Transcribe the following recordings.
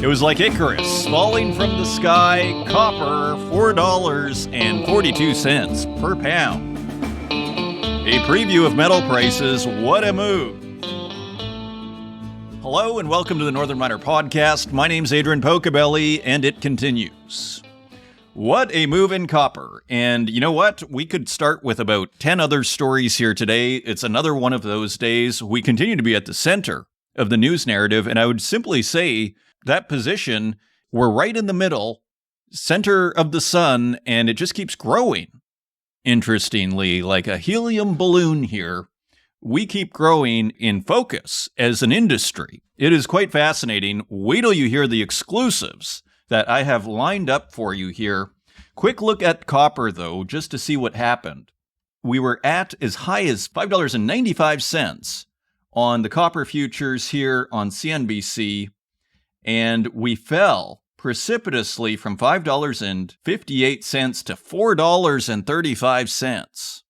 It was like Icarus falling from the sky, copper, $4.42 per pound. A preview of metal prices, what a move. Hello and welcome to the Northern Miner Podcast. My name's Adrian Pocobelli and it continues. What a move in copper. And you know what? We could start with about 10 other stories here today. It's another one of those days. We continue to be at the center of the news narrative, and I would simply say that position, we're right in the middle, center of the sun, and it just keeps growing. Interestingly, like a helium balloon here, we keep growing in focus as an industry. It is quite fascinating. Wait till you hear the exclusives that I have lined up for you here. Quick look at copper, though, just to see what happened. We were at as high as $5.95 on the copper futures here on CNBC, and we fell precipitously from $5.58 to $4.35.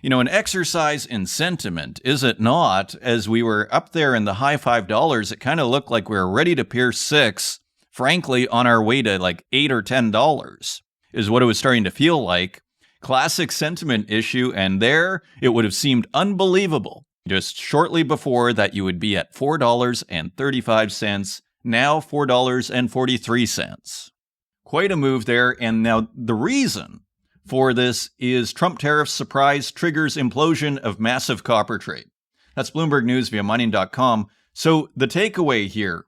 You know, an exercise in sentiment, is it not? As we were up there in the high $5, it kind of looked like we were ready to pierce $6. Frankly, on our way to like $8 or $10 is what it was starting to feel like. Classic sentiment issue, and there it would have seemed unbelievable just shortly before that you would be at $4.35. Now $4.43. Quite a move there. And now the reason for this is Trump tariff surprise triggers implosion of massive copper trade. That's Bloomberg News via mining.com. So the takeaway here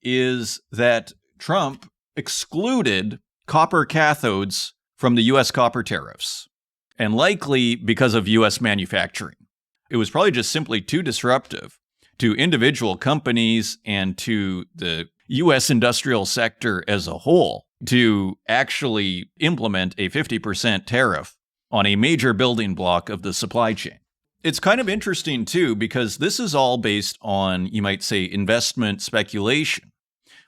is that Trump excluded copper cathodes from the U.S. copper tariffs, and likely because of U.S. manufacturing. It was probably just simply too disruptive to individual companies and to the U.S. industrial sector as a whole to actually implement a 50% tariff on a major building block of the supply chain. It's kind of interesting, too, because this is all based on, you might say, investment speculation.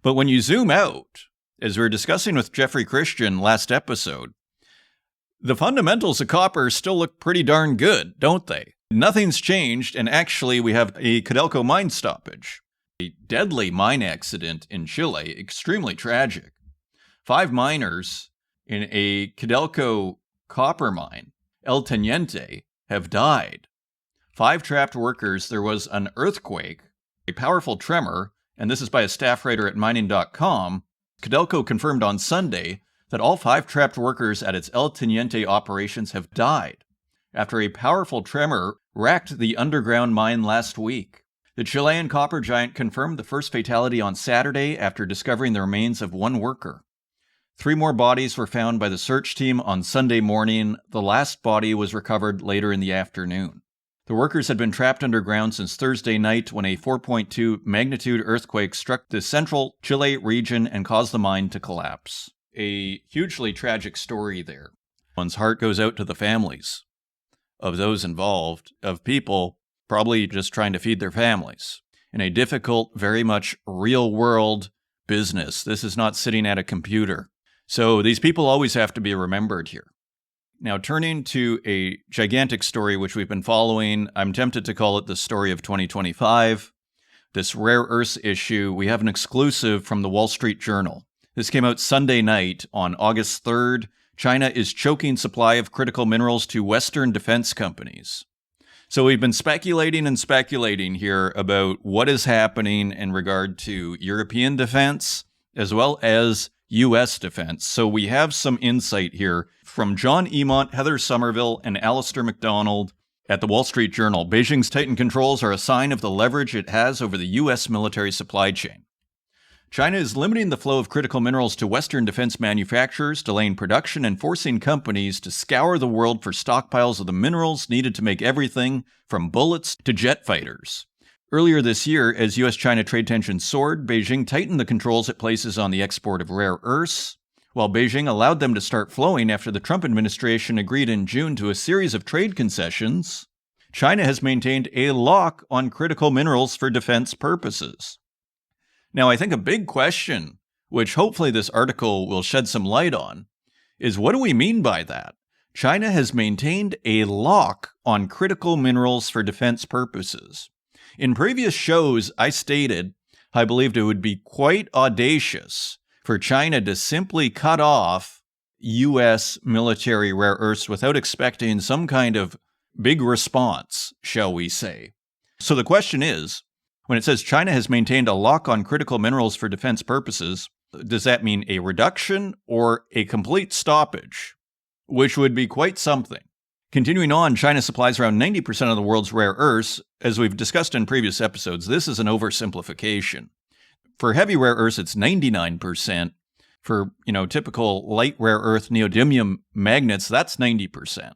But when you zoom out, as we were discussing with Jeffrey Christian last episode, the fundamentals of copper still look pretty darn good, don't they? Nothing's changed, and actually we have a Codelco mine stoppage. A deadly mine accident in Chile, extremely tragic. 5 miners in a Codelco copper mine, El Teniente, have died. 5 trapped workers. There was an earthquake, a powerful tremor, and this is by a staff writer at mining.com. Codelco confirmed on Sunday that all 5 trapped workers at its El Teniente operations have died after a powerful tremor racked the underground mine last week. The Chilean copper giant confirmed the first fatality on Saturday after discovering the remains of 1 worker. 3 more bodies were found by the search team on Sunday morning. The last body was recovered later in the afternoon. The workers had been trapped underground since Thursday night when a 4.2 magnitude earthquake struck the central Chile region and caused the mine to collapse. A hugely tragic story there. One's heart goes out to the families of those involved, of people probably just trying to feed their families in a difficult, very much real-world business. This is not sitting at a computer. So these people always have to be remembered here. Now, turning to a gigantic story which we've been following, I'm tempted to call it the story of 2025. This rare earths issue, we have an exclusive from the Wall Street Journal. This came out Sunday night on August 3rd. China is choking supply of critical minerals to Western defense companies. So we've been speculating here about what is happening in regard to European defense as well as U.S. defense. So we have some insight here from John Emont, Heather Somerville, and Alistair McDonald at the Wall Street Journal. Beijing's tightened controls are a sign of the leverage it has over the U.S. military supply chain. China is limiting the flow of critical minerals to Western defense manufacturers, delaying production and forcing companies to scour the world for stockpiles of the minerals needed to make everything from bullets to jet fighters. Earlier this year, as U.S.-China trade tensions soared, Beijing tightened the controls it places on the export of rare earths, while Beijing allowed them to start flowing after the Trump administration agreed in June to a series of trade concessions. China has maintained a lock on critical minerals for defense purposes. Now, I think a big question, which hopefully this article will shed some light on, is what do we mean by that? China has maintained a lock on critical minerals for defense purposes. In previous shows, I stated I believed it would be quite audacious for China to simply cut off U.S. military rare earths without expecting some kind of big response, shall we say. So the question is, when it says China has maintained a lock on critical minerals for defense purposes, does that mean a reduction or a complete stoppage? Which would be quite something. Continuing on, China supplies around 90% of the world's rare earths. As we've discussed in previous episodes, this is an oversimplification. For heavy rare earths, it's 99%. For, typical light rare earth neodymium magnets, that's 90%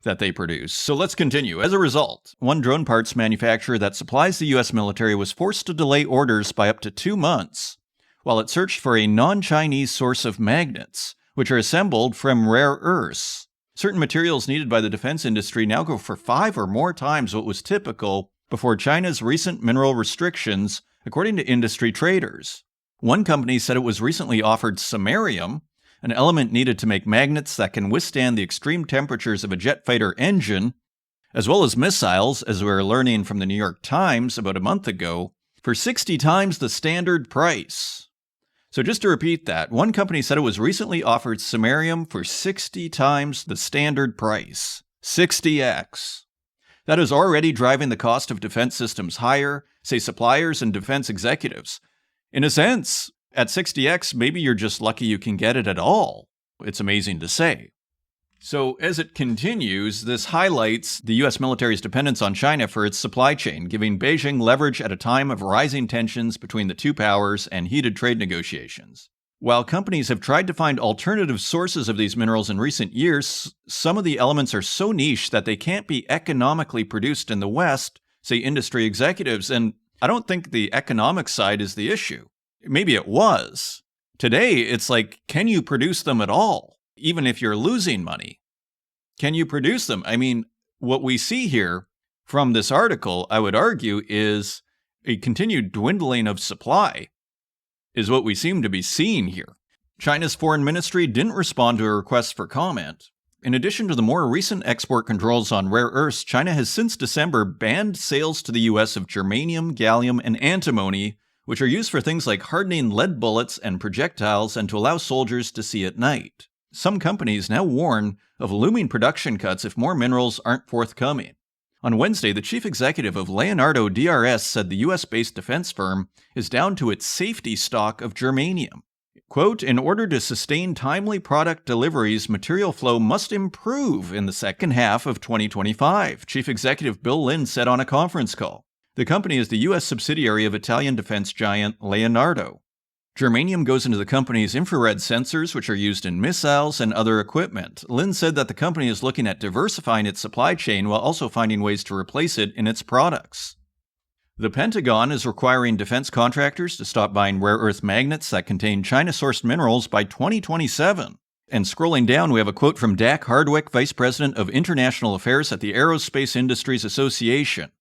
that they produce. So let's continue. As a result, one drone parts manufacturer that supplies the U.S. military was forced to delay orders by up to 2 months while it searched for a non-Chinese source of magnets, which are assembled from rare earths. Certain materials needed by the defense industry now go for 5 or more times what was typical before China's recent mineral restrictions, according to industry traders. One company said it was recently offered samarium, an element needed to make magnets that can withstand the extreme temperatures of a jet fighter engine, as well as missiles, as we were learning from the New York Times about a month ago, for 60 times the standard price. So just to repeat that, one company said it was recently offered samarium for 60 times the standard price. 60x. That is already driving the cost of defense systems higher, say suppliers and defense executives. In a sense, at 60x, maybe you're just lucky you can get it at all. It's amazing to say. So as it continues, this highlights the U.S. military's dependence on China for its supply chain, giving Beijing leverage at a time of rising tensions between the two powers and heated trade negotiations. While companies have tried to find alternative sources of these minerals in recent years, some of the elements are so niche that they can't be economically produced in the West, say industry executives, and I don't think the economic side is the issue. Maybe it was. Today, it's like, can you produce them at all? Even if you're losing money, can you produce them? I mean, what we see here from this article, I would argue, is a continued dwindling of supply, is what we seem to be seeing here. China's foreign ministry didn't respond to a request for comment. In addition to the more recent export controls on rare earths, China has since December banned sales to the U.S. of germanium, gallium, and antimony, which are used for things like hardening lead bullets and projectiles and to allow soldiers to see at night. Some companies now warn of looming production cuts if more minerals aren't forthcoming. On Wednesday, the chief executive of Leonardo DRS said the U.S.-based defense firm is down to its safety stock of germanium. Quote, in order to sustain timely product deliveries, material flow must improve in the second half of 2025, Chief Executive Bill Lynn said on a conference call. The company is the U.S. subsidiary of Italian defense giant Leonardo. Germanium goes into the company's infrared sensors, which are used in missiles and other equipment. Lynn said that the company is looking at diversifying its supply chain while also finding ways to replace it in its products. The Pentagon is requiring defense contractors to stop buying rare earth magnets that contain China-sourced minerals by 2027. And scrolling down, we have a quote from Dak Hardwick, Vice President of International Affairs at the Aerospace Industries Association,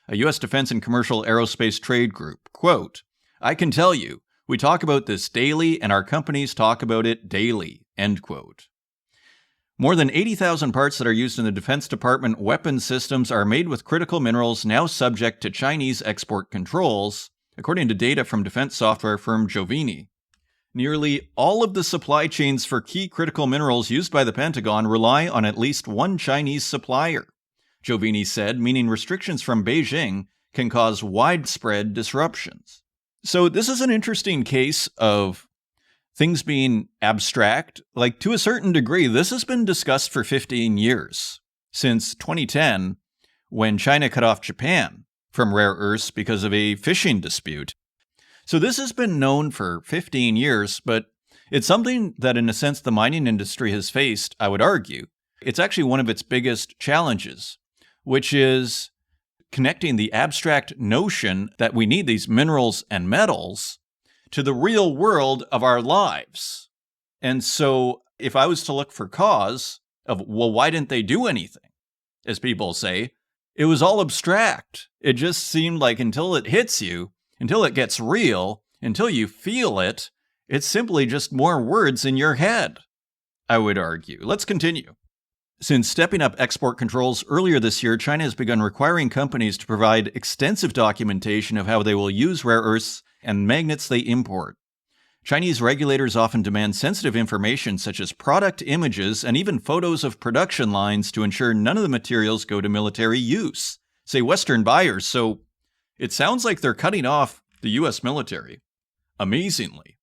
a U.S. defense and commercial aerospace trade group. Quote, I can tell you, we talk about this daily and our companies talk about it daily, end quote. More than 80,000 parts that are used in the Defense Department weapons systems are made with critical minerals now subject to Chinese export controls, according to data from defense software firm Jovini. Nearly all of the supply chains for key critical minerals used by the Pentagon rely on at least one Chinese supplier, Jovini said, meaning restrictions from Beijing can cause widespread disruptions. So this is an interesting case of things being abstract. Like, to a certain degree, this has been discussed for 15 years, since 2010, when China cut off Japan from rare earths because of a fishing dispute. So this has been known for 15 years, but it's something that, in a sense, the mining industry has faced, I would argue. It's actually one of its biggest challenges, which is connecting the abstract notion that we need these minerals and metals to the real world of our lives. And so if I was to look for cause of, well, why didn't they do anything? As people say, it was all abstract. It just seemed like until it hits you, until it gets real, until you feel it, it's simply just more words in your head, I would argue. Let's continue. Since stepping up export controls earlier this year, China has begun requiring companies to provide extensive documentation of how they will use rare earths and magnets they import. Chinese regulators often demand sensitive information such as product images and even photos of production lines to ensure none of the materials go to military use, say Western buyers. So it sounds like they're cutting off the U.S. military. Amazingly.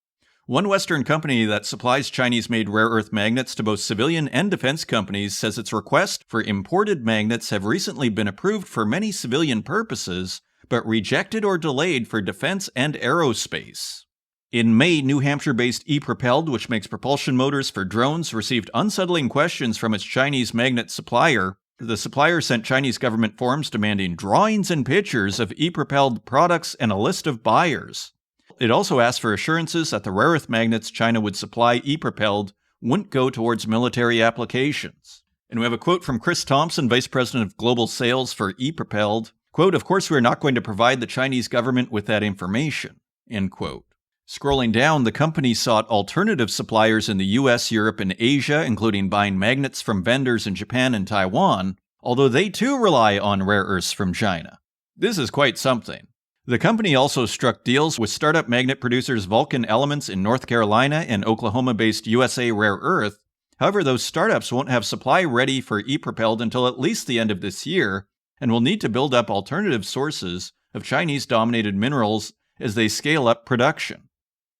One Western company that supplies Chinese-made rare earth magnets to both civilian and defense companies says its request for imported magnets have recently been approved for many civilian purposes, but rejected or delayed for defense and aerospace. In May, New Hampshire-based ePropelled, which makes propulsion motors for drones, received unsettling questions from its Chinese magnet supplier. The supplier sent Chinese government forms demanding drawings and pictures of ePropelled products and a list of buyers. It also asked for assurances that the rare earth magnets China would supply ePropelled wouldn't go towards military applications. And we have a quote from Chris Thompson, Vice President of Global Sales for ePropelled. Quote, "Of course, we're not going to provide the Chinese government with that information." End quote. Scrolling down, the company sought alternative suppliers in the US, Europe, and Asia, including buying magnets from vendors in Japan and Taiwan, although they too rely on rare earths from China. This is quite something. The company also struck deals with startup magnet producers Vulcan Elements in North Carolina and Oklahoma-based USA Rare Earth. However, those startups won't have supply ready for ePropelled until at least the end of this year, and will need to build up alternative sources of Chinese-dominated minerals as they scale up production.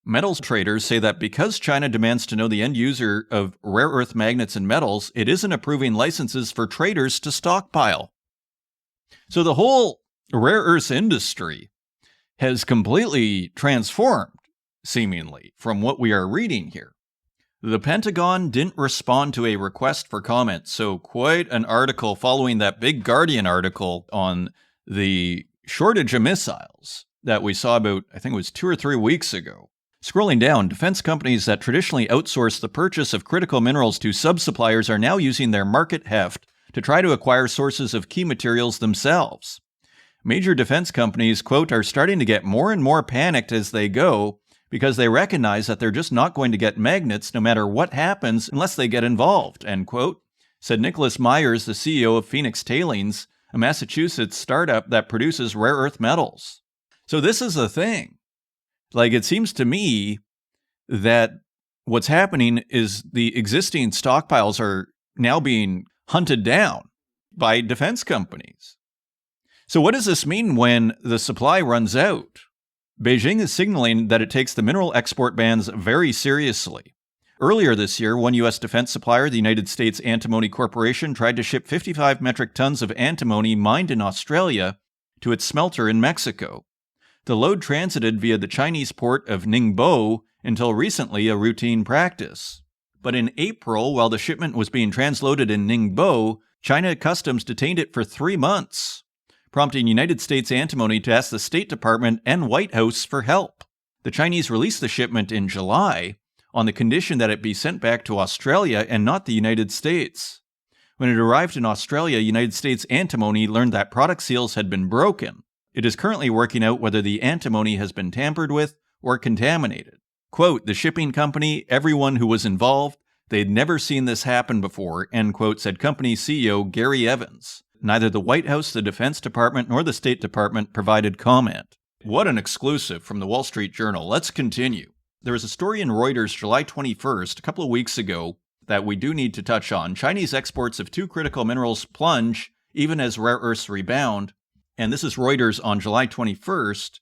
Metals traders say that because China demands to know the end user of rare earth magnets and metals, it isn't approving licenses for traders to stockpile. So the whole rare earths industry has completely transformed, seemingly, from what we are reading here. The Pentagon didn't respond to a request for comment, so quite an article following that big Guardian article on the shortage of missiles that we saw about, I think it was 2 or 3 weeks ago. Scrolling down, defense companies that traditionally outsource the purchase of critical minerals to sub-suppliers are now using their market heft to try to acquire sources of key materials themselves. Major defense companies, quote, "are starting to get more and more panicked as they go because they recognize that they're just not going to get magnets no matter what happens unless they get involved," end quote, said Nicholas Myers, the CEO of Phoenix Tailings, a Massachusetts startup that produces rare earth metals. So this is the thing. Like, it seems to me that what's happening is the existing stockpiles are now being hunted down by defense companies. So what does this mean when the supply runs out? Beijing is signaling that it takes the mineral export bans very seriously. Earlier this year, one U.S. defense supplier, the United States Antimony Corporation, tried to ship 55 metric tons of antimony mined in Australia to its smelter in Mexico. The load transited via the Chinese port of Ningbo until recently a routine practice. But in April, while the shipment was being transloaded in Ningbo, China Customs detained it for 3 months, prompting United States Antimony to ask the State Department and White House for help. The Chinese released the shipment in July on the condition that it be sent back to Australia and not the United States. When it arrived in Australia, United States Antimony learned that product seals had been broken. It is currently working out whether the antimony has been tampered with or contaminated. Quote, "The shipping company, everyone who was involved, they'd never seen this happen before," end quote, said company CEO Gary Evans. Neither the White House, the Defense Department, nor the State Department provided comment. What an exclusive from the Wall Street Journal. Let's continue. There was a story in Reuters July 21st, a couple of weeks ago, that we do need to touch on. Chinese exports of 2 critical minerals plunge even as rare earths rebound. And this is Reuters on July 21st.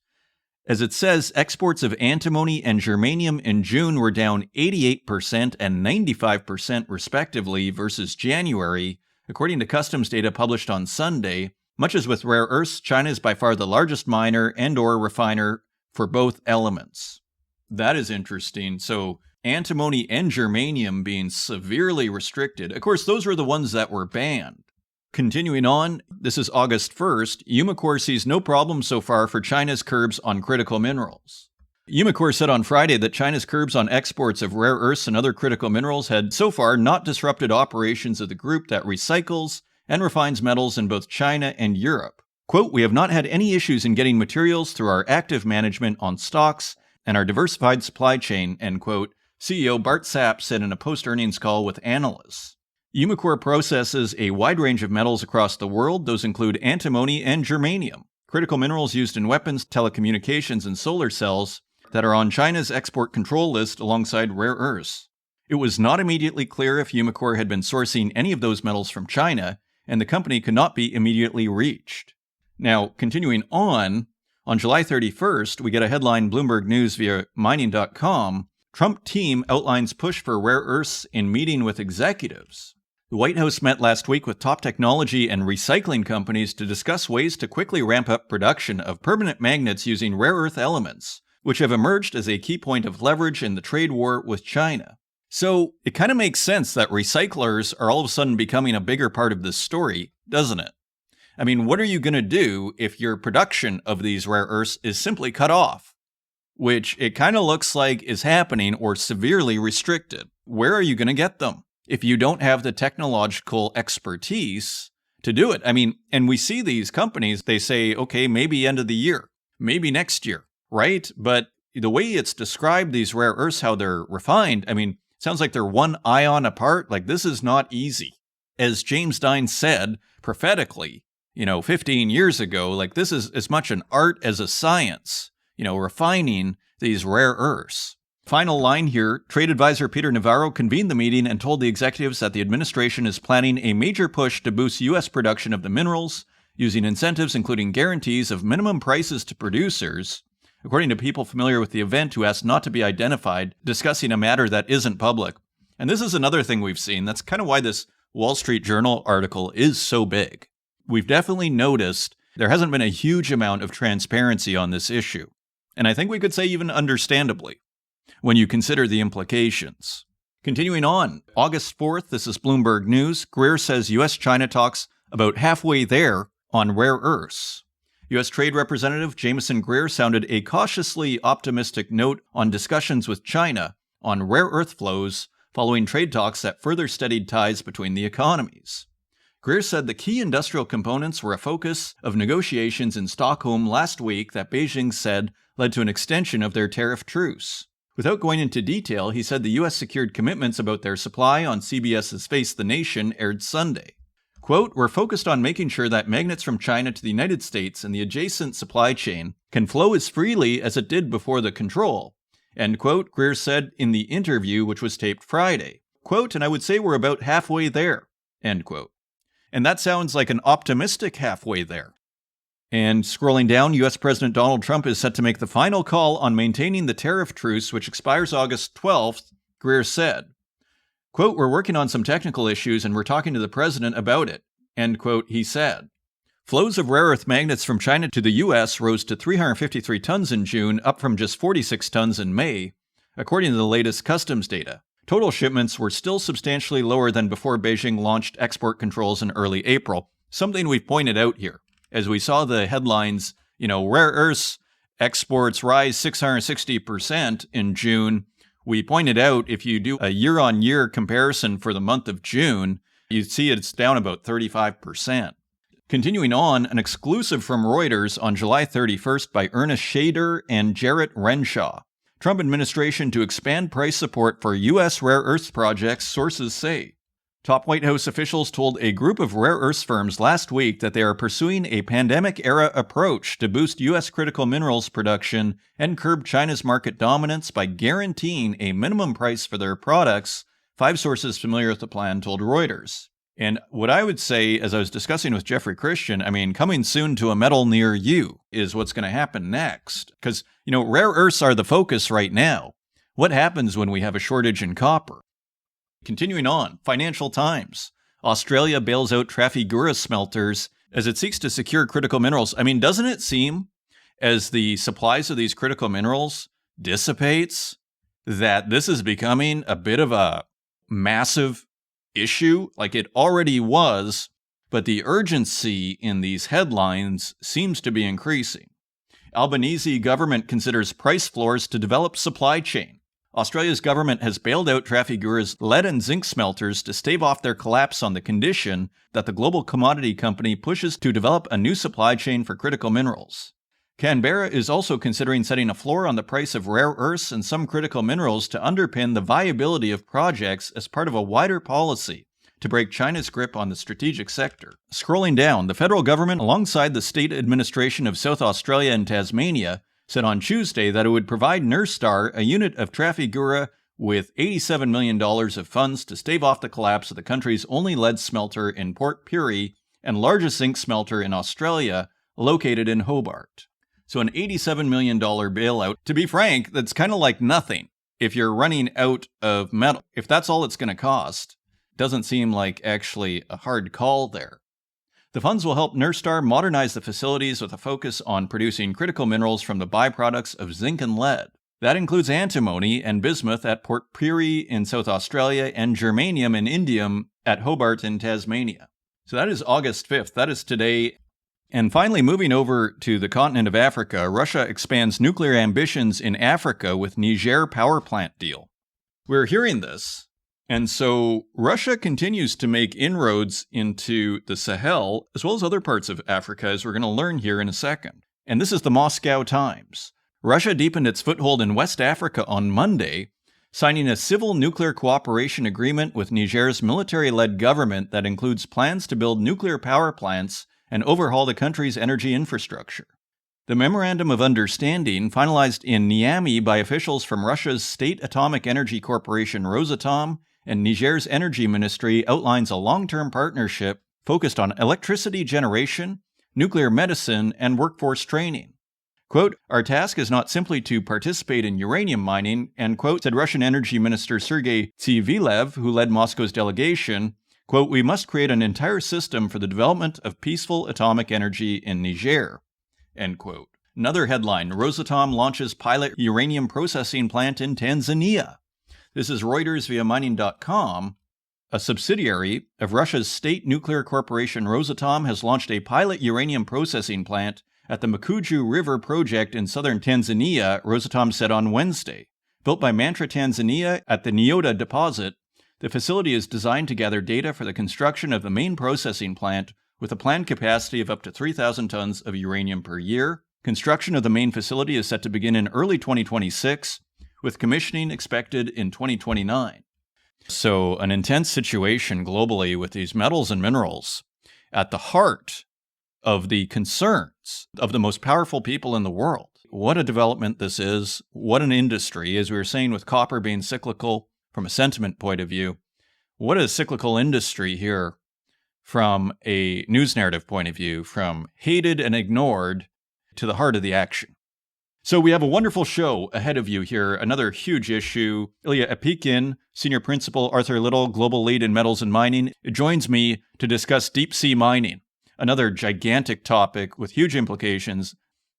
As it says, exports of antimony and germanium in June were down 88% and 95% respectively versus January, according to customs data published on Sunday. Much as with rare earths, China is by far the largest miner and/or refiner for both elements. That is interesting. So antimony and germanium being severely restricted. Of course, those were the ones that were banned. Continuing on, this is August 1st, Umicore sees no problem so far for China's curbs on critical minerals. Umicore said on Friday that China's curbs on exports of rare earths and other critical minerals had so far not disrupted operations of the group that recycles and refines metals in both China and Europe. Quote, "We have not had any issues in getting materials through our active management on stocks and our diversified supply chain," end quote, CEO Bart Sapp said in a post-earnings call with analysts. Umicore processes a wide range of metals across the world. Those include antimony and germanium, critical minerals used in weapons, telecommunications, and solar cells that are on China's export control list alongside rare earths. It was not immediately clear if Umicore had been sourcing any of those metals from China, and the company could not be immediately reached. Now, continuing on July 31st, we get a headline Bloomberg News via mining.com. Trump team outlines push for rare earths in meeting with executives. The White House met last week with top technology and recycling companies to discuss ways to quickly ramp up production of permanent magnets using rare earth elements, which have emerged as a key point of leverage in the trade war with China. So it kind of makes sense that recyclers are all of a sudden becoming a bigger part of this story, doesn't it? I mean, what are you going to do if your production of these rare earths is simply cut off? Which it kind of looks like is happening or severely restricted. Where are you going to get them if you don't have the technological expertise to do it? I mean, and we see these companies, they say, okay, maybe end of the year, maybe next year, right? But the way it's described, these rare earths, how they're refined, I mean, it sounds like they're one ion apart. Like, this is not easy. As James Dine said prophetically, 15 years ago, like, this is as much an art as a science, refining these rare earths. Final line here, trade advisor Peter Navarro convened the meeting and told the executives that the administration is planning a major push to boost U.S. production of the minerals, using incentives including guarantees of minimum prices to producers, according to people familiar with the event who asked not to be identified, discussing a matter that isn't public. And this is another thing we've seen. That's kind of why this Wall Street Journal article is so big. We've definitely noticed there hasn't been a huge amount of transparency on this issue. And I think we could say even understandably, when you consider the implications. Continuing on, August 4th, this is Bloomberg News. Greer says U.S.-China talks about halfway there on rare earths. U.S. Trade Representative Jameson Greer sounded a cautiously optimistic note on discussions with China on rare earth flows following trade talks that further steadied ties between the economies. Greer said the key industrial components were a focus of negotiations in Stockholm last week that Beijing said led to an extension of their tariff truce. Without going into detail, he said the U.S. secured commitments about their supply on CBS's Face the Nation aired Sunday. Quote, "We're focused on making sure that magnets from China to the United States and the adjacent supply chain can flow as freely as it did before the control," end quote, Greer said in the interview, which was taped Friday. Quote, "And I would say we're about halfway there," end quote. And that sounds like an optimistic halfway there. And scrolling down, U.S. President Donald Trump is set to make the final call on maintaining the tariff truce, which expires August 12th, Greer said. Quote, "We're working on some technical issues and we're talking to the president about it," end quote, he said. Flows of rare earth magnets from China to the U.S. rose to 353 tons in June, up from just 46 tons in May, according to the latest customs data. Total shipments were still substantially lower than before Beijing launched export controls in early April, something we've pointed out here. As we saw the headlines, rare earths exports rise 660% in June. We pointed out if you do a year-on-year comparison for the month of June, you see it's down about 35%. Continuing on, an exclusive from Reuters on July 31st by Ernest Shader and Jarrett Renshaw. Trump administration to expand price support for U.S. rare earths projects, sources say. Top White House officials told a group of rare earths firms last week that they are pursuing a pandemic-era approach to boost U.S. critical minerals production and curb China's market dominance by guaranteeing a minimum price for their products, 5 sources familiar with the plan told Reuters. And what I would say, as I was discussing with Jeffrey Christian, coming soon to a metal near you is what's going to happen next. Because, rare earths are the focus right now. What happens when we have a shortage in copper? Continuing on, Financial Times. Australia bails out Trafigura smelters as it seeks to secure critical minerals. Doesn't it seem, as the supplies of these critical minerals dissipates, that this is becoming a bit of a massive issue? Like it already was, but the urgency in these headlines seems to be increasing. Albanese government considers price floors to develop supply chain. Australia's government has bailed out Trafigura's lead and zinc smelters to stave off their collapse on the condition that the global commodity company pushes to develop a new supply chain for critical minerals. Canberra is also considering setting a floor on the price of rare earths and some critical minerals to underpin the viability of projects as part of a wider policy to break China's grip on the strategic sector. Scrolling down, the federal government, alongside the state administration of South Australia and Tasmania, said on Tuesday that it would provide Nurstar, a unit of Trafigura, with $87 million of funds to stave off the collapse of the country's only lead smelter in Port Pirie and largest zinc smelter in Australia, located in Hobart. So an $87 million bailout. To be frank, that's kind of like nothing. If you're running out of metal, if that's all it's going to cost, doesn't seem like actually a hard call there. The funds will help Nurstar modernize the facilities with a focus on producing critical minerals from the byproducts of zinc and lead. That includes antimony and bismuth at Port Pirie in South Australia and germanium and indium at Hobart in Tasmania. So that is August 5th. That is today. And finally, moving over to the continent of Africa, Russia expands nuclear ambitions in Africa with Niger power plant deal. We're hearing this. And so Russia continues to make inroads into the Sahel, as well as other parts of Africa, as we're going to learn here in a second. And this is the Moscow Times. Russia deepened its foothold in West Africa on Monday, signing a civil nuclear cooperation agreement with Niger's military-led government that includes plans to build nuclear power plants and overhaul the country's energy infrastructure. The Memorandum of Understanding, finalized in Niamey by officials from Russia's State Atomic Energy Corporation Rosatom and Niger's Energy Ministry, outlines a long-term partnership focused on electricity generation, nuclear medicine, and workforce training. Quote, "Our task is not simply to participate in uranium mining," end quote, said Russian Energy Minister Sergei Tsivilev, who led Moscow's delegation. Quote, "We must create an entire system for the development of peaceful atomic energy in Niger," end quote. Another headline, Rosatom launches pilot uranium processing plant in Tanzania. This is Reuters via mining.com. A subsidiary of Russia's state nuclear corporation Rosatom has launched a pilot uranium processing plant at the Mkuju River project in southern Tanzania, Rosatom said on Wednesday. Built by Mantra Tanzania at the Nyota deposit, the facility is designed to gather data for the construction of the main processing plant with a planned capacity of up to 3,000 tons of uranium per year. Construction of the main facility is set to begin in early 2026, with commissioning expected in 2029. So, an intense situation globally with these metals and minerals at the heart of the concerns of the most powerful people in the world. What a development this is. What an industry. As we were saying with copper being cyclical from a sentiment point of view, what a cyclical industry here from a news narrative point of view, from hated and ignored to the heart of the action. So we have a wonderful show ahead of you here. Another huge issue. Ilya Epikhin, Senior Principal, Arthur Little, Global Lead in Metals and Mining, joins me to discuss deep sea mining. Another gigantic topic with huge implications.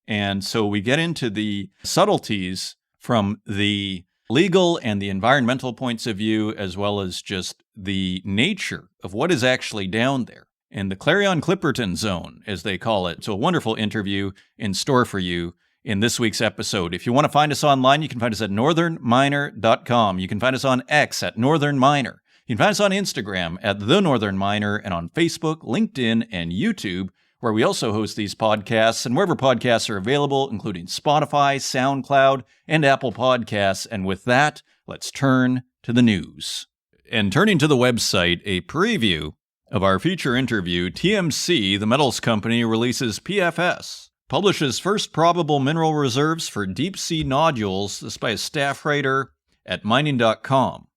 And so we get into the subtleties from the legal and the environmental points of view, as well as just the nature of what is actually down there in the Clarion-Clipperton Zone, as they call it. So a wonderful interview in store for you in this week's episode. If you want to find us online, you can find us at northernminer.com. You can find us on X at Northern Miner. You can find us on Instagram at The Northern Miner, and on Facebook, LinkedIn, and YouTube, where we also host these podcasts, and wherever podcasts are available, including Spotify, SoundCloud, and Apple Podcasts. And with that, let's turn to the news. And turning to the website, a preview of our feature interview, TMC, the metals company, releases PFS, publishes first probable mineral reserves for deep-sea nodules. This by a staff writer at mining.com.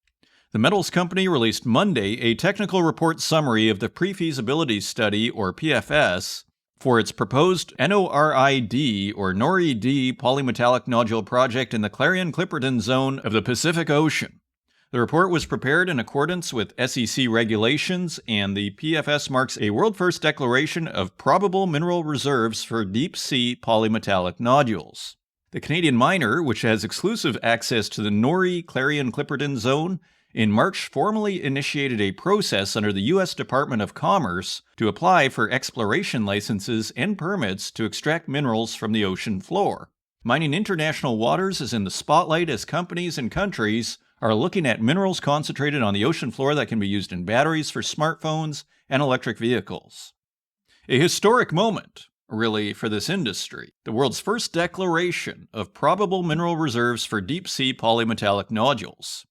The metals company released Monday a technical report summary of the pre-feasibility study, or PFS, for its proposed NORID, or NORI-D, polymetallic nodule project in the Clarion-Clipperton Zone of the Pacific Ocean. The report was prepared in accordance with SEC regulations, and the PFS marks a world-first declaration of probable mineral reserves for deep-sea polymetallic nodules. The Canadian miner, which has exclusive access to the NORI Clarion-Clipperton Zone, in March formally initiated a process under the U.S. Department of Commerce to apply for exploration licenses and permits to extract minerals from the ocean floor. Mining international waters is in the spotlight as companies and countries are looking at minerals concentrated on the ocean floor that can be used in batteries for smartphones and electric vehicles. A historic moment, really, for this industry. The world's first declaration of probable mineral reserves for deep-sea polymetallic nodules.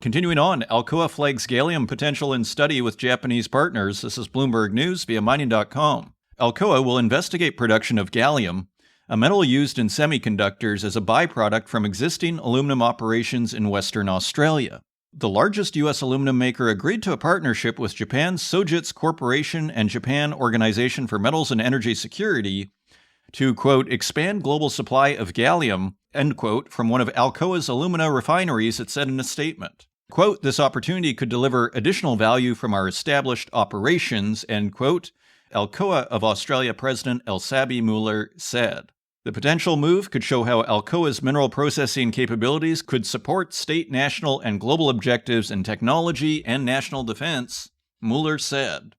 Continuing on, Alcoa flags gallium potential in study with Japanese partners. This is Bloomberg News via mining.com. Alcoa will investigate production of gallium, a metal used in semiconductors as a byproduct from existing aluminum operations in Western Australia. The largest U.S. aluminum maker agreed to a partnership with Japan's Sojitz Corporation and Japan Organization for Metals and Energy Security to, quote, expand global supply of gallium, end quote, from one of Alcoa's alumina refineries, it said in a statement. Quote, this opportunity could deliver additional value from our established operations, end quote, Alcoa of Australia President Elsabi Muller said. The potential move could show how Alcoa's mineral processing capabilities could support state, national, and global objectives in technology and national defense, Muller said.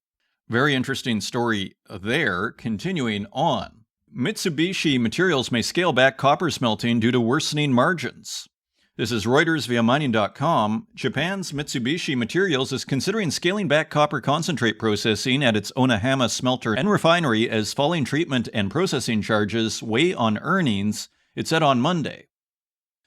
Very interesting story there. Continuing on. Mitsubishi Materials may scale back copper smelting due to worsening margins. This is Reuters via mining.com. Japan's Mitsubishi Materials is considering scaling back copper concentrate processing at its Onahama smelter and refinery as falling treatment and processing charges weigh on earnings, it said on Monday.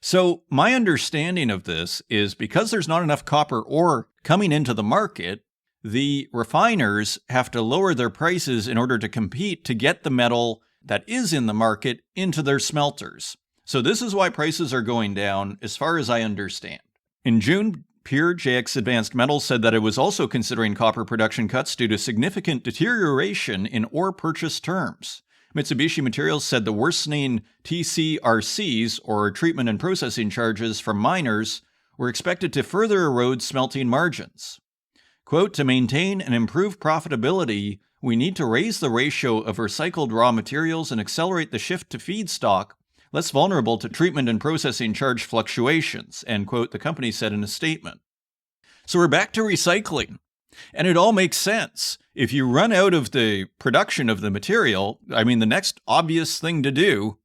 So my understanding of this is because there's not enough copper ore coming into the market, the refiners have to lower their prices in order to compete to get the metal that is in the market into their smelters. So this is why prices are going down, as far as I understand. In June, Pure JX Advanced Metals said that it was also considering copper production cuts due to significant deterioration in ore purchase terms. Mitsubishi Materials said the worsening TCRCs, or treatment and processing charges, from miners were expected to further erode smelting margins. Quote, to maintain and improve profitability, we need to raise the ratio of recycled raw materials and accelerate the shift to feedstock, less vulnerable to treatment and processing charge fluctuations, end quote, the company said in a statement. So we're back to recycling. And it all makes sense. If you run out of the production of the material, the next obvious thing to do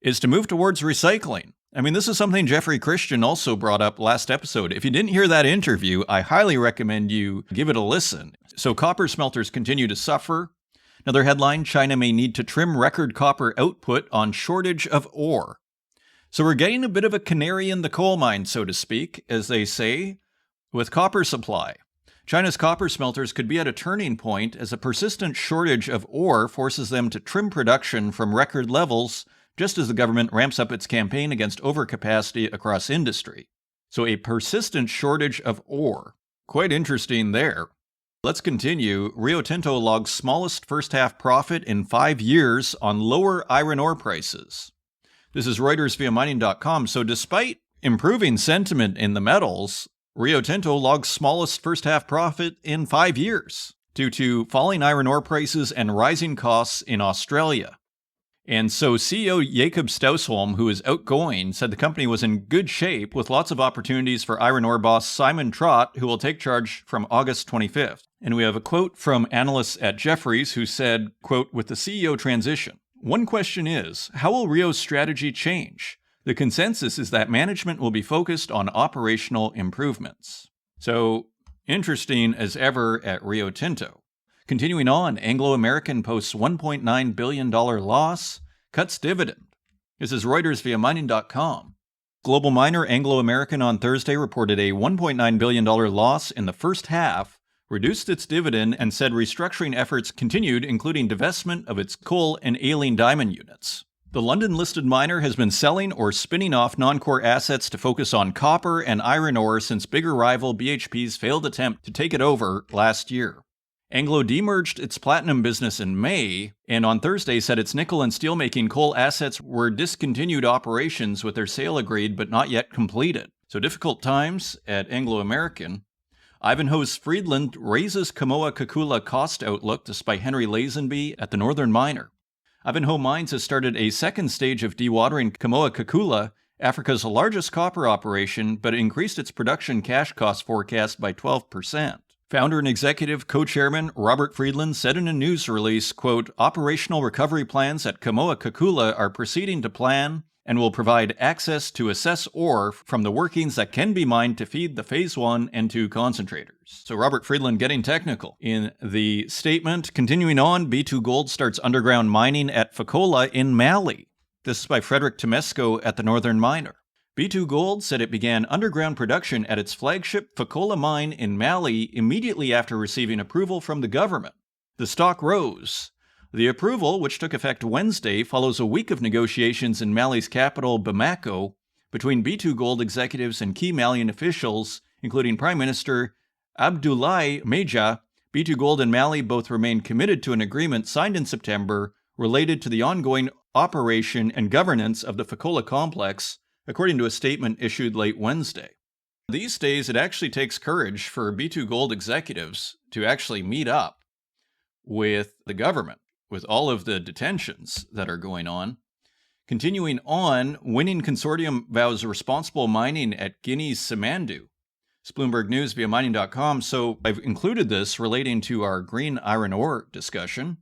is to move towards recycling. This is something Jeffrey Christian also brought up last episode. If you didn't hear that interview, I highly recommend you give it a listen. So copper smelters continue to suffer. Another headline, China may need to trim record copper output on shortage of ore. So we're getting a bit of a canary in the coal mine, so to speak, as they say, with copper supply. China's copper smelters could be at a turning point as a persistent shortage of ore forces them to trim production from record levels, just as the government ramps up its campaign against overcapacity across industry. So a persistent shortage of ore. Quite interesting there. Let's continue. Rio Tinto logs smallest first-half profit in 5 years on lower iron ore prices. This is Reuters via mining.com. So despite improving sentiment in the metals, Rio Tinto logs smallest first-half profit in 5 years due to falling iron ore prices and rising costs in Australia. And so CEO Jakob Stausholm, who is outgoing, said the company was in good shape with lots of opportunities for iron ore boss Simon Trott, who will take charge from August 25th. And we have a quote from analysts at Jefferies who said, quote, with the CEO transition, one question is, how will Rio's strategy change? The consensus is that management will be focused on operational improvements. So, interesting as ever at Rio Tinto. Continuing on, Anglo American posts $1.9 billion loss, cuts dividend. This is Reuters via mining.com. Global miner Anglo American on Thursday reported a $1.9 billion loss in the first half, reduced its dividend, and said restructuring efforts continued, including divestment of its coal and Aileen diamond units. The London-listed miner has been selling or spinning off non-core assets to focus on copper and iron ore since bigger rival BHP's failed attempt to take it over last year. Anglo demerged its platinum business in May, and on Thursday said its nickel and steelmaking coal assets were discontinued operations with their sale agreed but not yet completed. So difficult times at Anglo American. Ivanhoe's Friedland raises Kamoa-Kakula cost outlook despite Henry Lazenby at the Northern Miner. Ivanhoe Mines has started a second stage of dewatering Kamoa-Kakula, Africa's largest copper operation, but increased its production cash cost forecast by 12%. Founder and executive co-chairman Robert Friedland said in a news release, quote, operational recovery plans at Kamoa-Kakula are proceeding to plan and will provide access to assess ore from the workings that can be mined to feed the Phase 1 and 2 concentrators. So Robert Friedland getting technical. In the statement, continuing on, B2 Gold starts underground mining at Fekola in Mali. This is by Frederick Temesco at the Northern Miner. B2Gold said it began underground production at its flagship Fekola mine in Mali immediately after receiving approval from the government. The stock rose. The approval, which took effect Wednesday, follows a week of negotiations in Mali's capital, Bamako, between B2Gold executives and key Malian officials, including Prime Minister Abdoulaye Meja. B2Gold and Mali both remain committed to an agreement signed in September related to the ongoing operation and governance of the Fekola complex, according to a statement issued late Wednesday. These days, it actually takes courage for B2Gold executives to actually meet up with the government, with all of the detentions that are going on. Continuing on, winning consortium vows responsible mining at Guinea's Simandou. It's Bloomberg News via mining.com. So I've included this relating to our green iron ore discussion.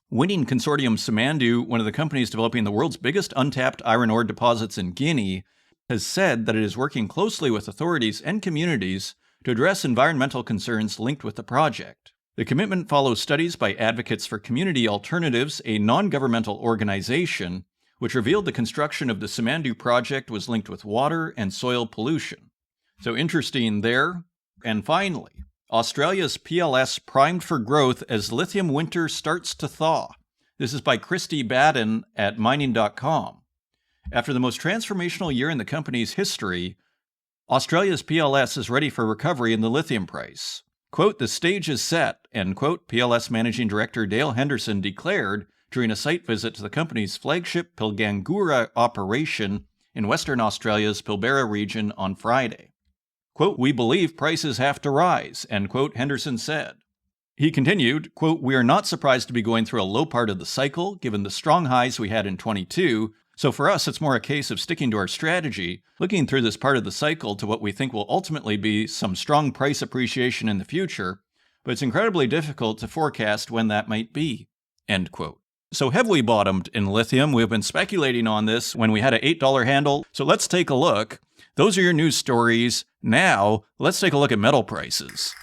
Winning consortium Simandou, one of the companies developing the world's biggest untapped iron ore deposits in Guinea, has said that it is working closely with authorities and communities to address environmental concerns linked with the project. The commitment follows studies by Advocates for Community Alternatives, a non-governmental organization, which revealed the construction of the Simandou project was linked with water and soil pollution. So interesting there. And finally, Australia's PLS primed for growth as lithium winter starts to thaw. This is by Christy Baden at mining.com. After the most transformational year in the company's history, Australia's PLS is ready for recovery in the lithium price. Quote, "The stage is set," end quote, PLS Managing Director Dale Henderson declared during a site visit to the company's flagship Pilgangoora operation in Western Australia's Pilbara region on Friday. Quote, "We believe prices have to rise," end quote, Henderson said. He continued, quote, "We are not surprised to be going through a low part of the cycle, given the strong highs we had in 22, so for us it's more a case of sticking to our strategy, looking through this part of the cycle to what we think will ultimately be some strong price appreciation in the future, but it's incredibly difficult to forecast when that might be," end quote. So heavily bottomed in lithium. We've been speculating on this when we had an $8 handle, so let's take a look. Those are your news stories. Now, let's take a look at metal prices.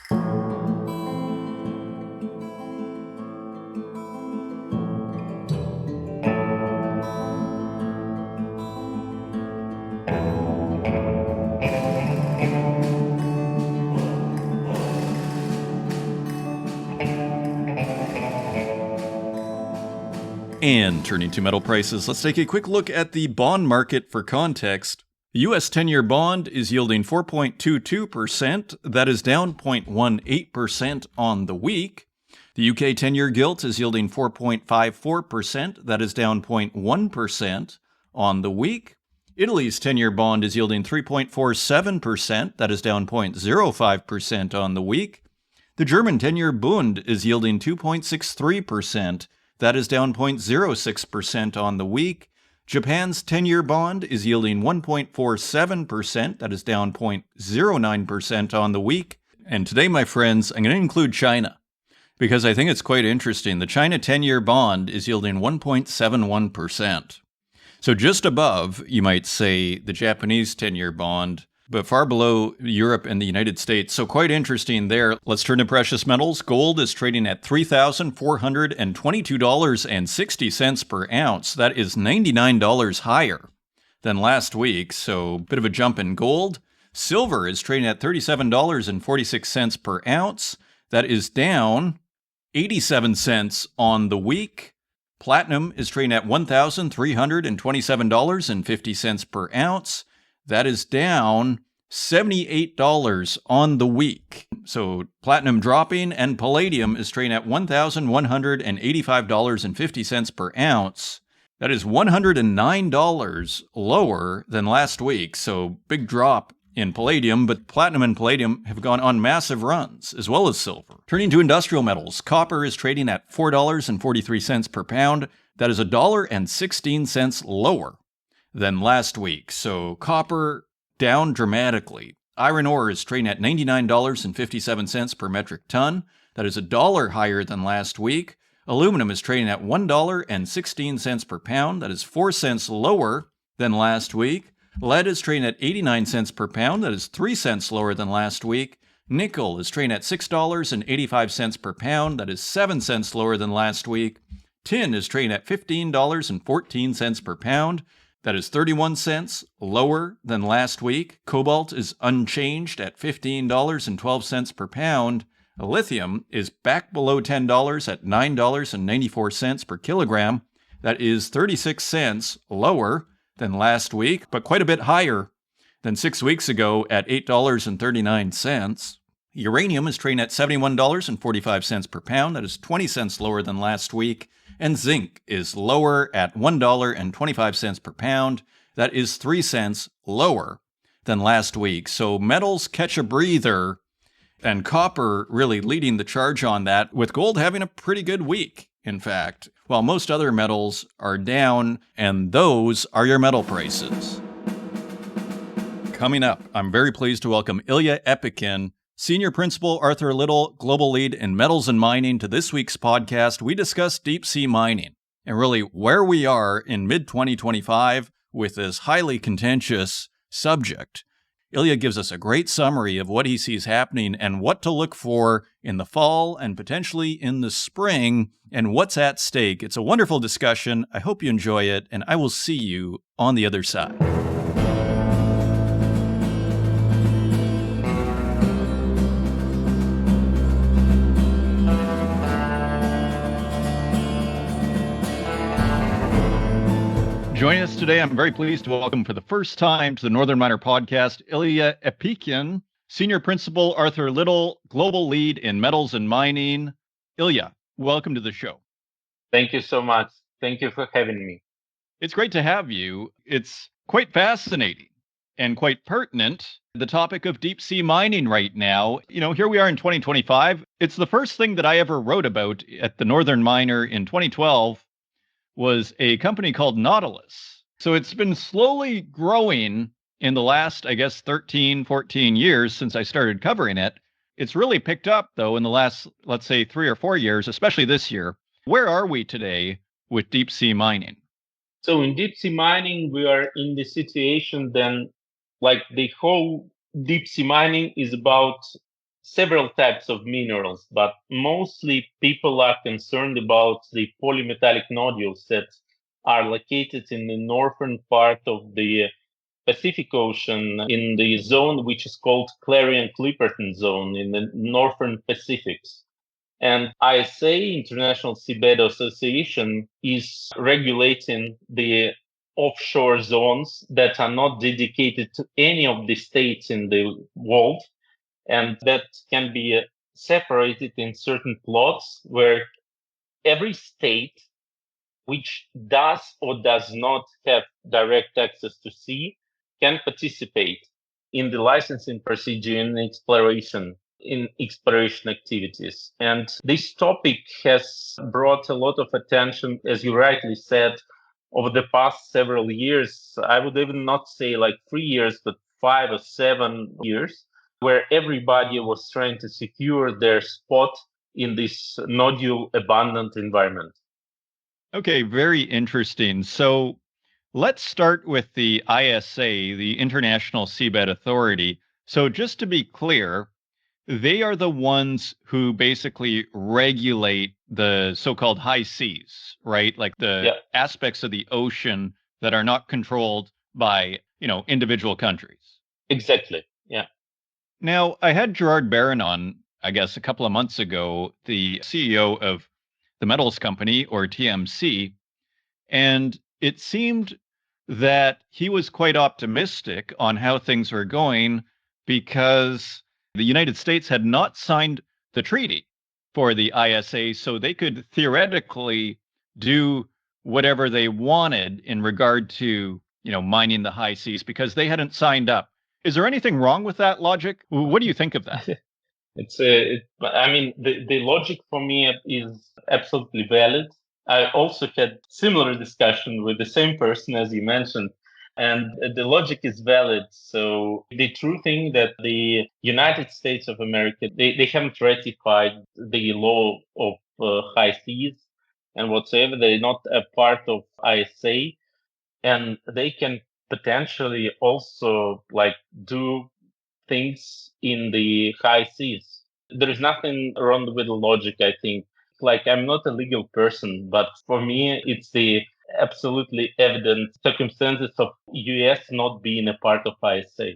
And turning to metal prices, let's take a quick look at the bond market for context. The U.S. 10-year bond is yielding 4.22%. That is down 0.18% on the week. The UK 10-year gilt is yielding 4.54%. That is down 0.1% on the week. Italy's 10-year bond is yielding 3.47%. That is down 0.05% on the week. The German 10-year Bund is yielding 2.63%. That is down 0.06% on the week. Japan's 10-year bond is yielding 1.47%. That is down 0.09% on the week. And today, my friends, I'm going to include China because I think it's quite interesting. The China 10-year bond is yielding 1.71%. So just above, you might say, the Japanese 10-year bond, but far below Europe and the United States. So quite interesting there. Let's turn to precious metals. Gold is trading at $3,422.60 per ounce. That is $99 higher than last week, so bit of a jump in gold. Silver is trading at $37.46 per ounce. That is down 87 cents on the week. Platinum is trading at $1,327.50 per ounce. That is down $78 on the week. So platinum dropping, and palladium is trading at $1,185.50 per ounce. That is $109 lower than last week. So big drop in palladium, but platinum and palladium have gone on massive runs, as well as silver. Turning to industrial metals, copper is trading at $4.43 per pound. That is $1.16 lower than last week. So copper down dramatically. Iron ore is trading at $99.57 per metric ton. That is $1 higher than last week. Aluminum is trading at $1.16 per pound. That is 4 cents lower than last week. Lead is trading at 89 cents per pound. That is 3 cents lower than last week. Nickel is trading at $6.85 per pound. That is 7 cents lower than last week. Tin is trading at $15.14 per pound. That is 31 cents lower than last week. Cobalt is unchanged at $15.12 per pound. Lithium is back below $10 at $9.94 per kilogram. That is 36 cents lower than last week, but quite a bit higher than 6 weeks ago at $8.39. Uranium is trading at $71.45 per pound. That is 20 cents lower than last week. And zinc is lower at $1.25 per pound. That is 3 cents lower than last week. So metals catch a breather, and copper really leading the charge on that, with gold having a pretty good week, in fact, while most other metals are down, and those are your metal prices. Coming up, I'm very pleased to welcome Ilya Epikhin, Senior Principal Arthur Little, Global Lead in Metals and Mining, to this week's podcast. We discuss deep sea mining and really where we are in mid-2025 with this highly contentious subject. Ilya gives us a great summary of what he sees happening and what to look for in the fall and potentially in the spring and what's at stake. It's a wonderful discussion. I hope you enjoy it, and I will see you on the other side. Joining us today, I'm very pleased to welcome for the first time to the Northern Miner podcast, Ilya Epikhin, Senior Principal Arthur Little, Global Lead in Metals and Mining. Ilya, welcome to the show. Thank you so much. Thank you for having me. It's great to have you. It's quite fascinating and quite pertinent, the topic of deep sea mining right now. You know, here we are in 2025. It's the first thing that I ever wrote about at the Northern Miner in 2012. Was a company called Nautilus. So it's been slowly growing in the last, 13, 14 years since I started covering it. It's really picked up, though, in the last, let's say, 3 or 4 years, especially this year. Where are we today with deep sea mining? So in deep sea mining, we are in the situation then, like the whole deep sea mining is about several types of minerals, but mostly people are concerned about the polymetallic nodules that are located in the northern part of the Pacific Ocean in the zone which is called Clarion-Clipperton Zone in the northern Pacific. And ISA, International Seabed Association, is regulating the offshore zones that are not dedicated to any of the states in the world, and that can be separated in certain plots where every state which does or does not have direct access to sea can participate in the licensing procedure in exploration activities. And this topic has brought a lot of attention, as you rightly said, over the past several years. I would even not say like 3 years, but 5 or 7 years, where everybody was trying to secure their spot in this nodule abundant environment. Okay, very interesting. So let's start with the ISA, the International Seabed Authority. So just to be clear, they are the ones who basically regulate the so-called high seas, right? Like the aspects of the ocean that are not controlled by, individual countries. Exactly. Yeah. Now, I had Gerard Barron on, I guess, a couple of months ago, the CEO of the metals company, or TMC, and it seemed that he was quite optimistic on how things were going because the United States had not signed the treaty for the ISA, so they could theoretically do whatever they wanted in regard to, mining the high seas because they hadn't signed up. Is there anything wrong with that logic? What do you think of that? The logic for me is absolutely valid. I also had similar discussion with the same person as you mentioned, and the logic is valid. So the true thing that the United States of America, they haven't ratified the law of high seas and whatsoever. They're not a part of ISA, and they can potentially also do things in the high seas. There is nothing wrong with the logic, I think. I'm not a legal person, but for me, it's the absolutely evident circumstances of US not being a part of ISA.